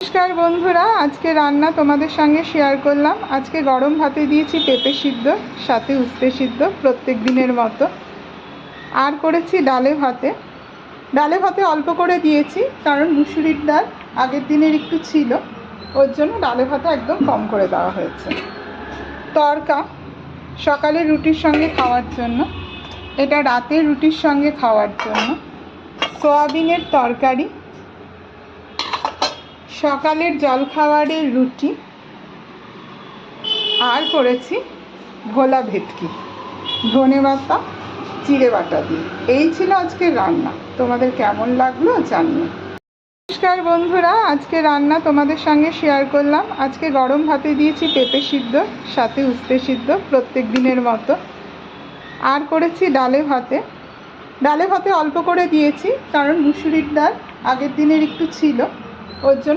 नमस्कार बंधुरा आज के रान्ना तुम्हारे संगे शेयर करलाम। आज के गरम भाते दिएछि पेঁপে सिद्ध साथे उस्ते सिद्ध प्रत्येक दिनेर मतो। आर करेछि डाले भाते अल्प करे दिएछि कारण मुसुरिर डाल आगेर दिनेर एकटु छिलो ओर जोन्नो डाले भाते एकदम कम करे देওয়া হয়েছে। तड़का सकाले रुटिर संगे खाওয়ার জন্য, এটা রাতে রুটির संगे খাওয়ার জন্য। सोयाबिनेर तरकारी, सकालेर जलखाबारेर रुटी और करेছি भोला भेटकी धने बाटा चिड़े बाटा दिए। এই ছিল আজকের রান্না। তোমাদের কেমন লাগলো জানিও। নমস্কার বন্ধুরা, আজকে রান্না তোমাদের সঙ্গে শেয়ার করলাম। আজকে গরম ভাতে দিয়েছি পেঁপে সিদ্ধ সাথে উস্তে সিদ্ধ প্রত্যেক দিনের মতো। আর করেছি ডালে ভাতে অল্প করে দিয়েছি কারণ মুসুরির ডাল আগের দিনের একটু ছিল ওর জন্য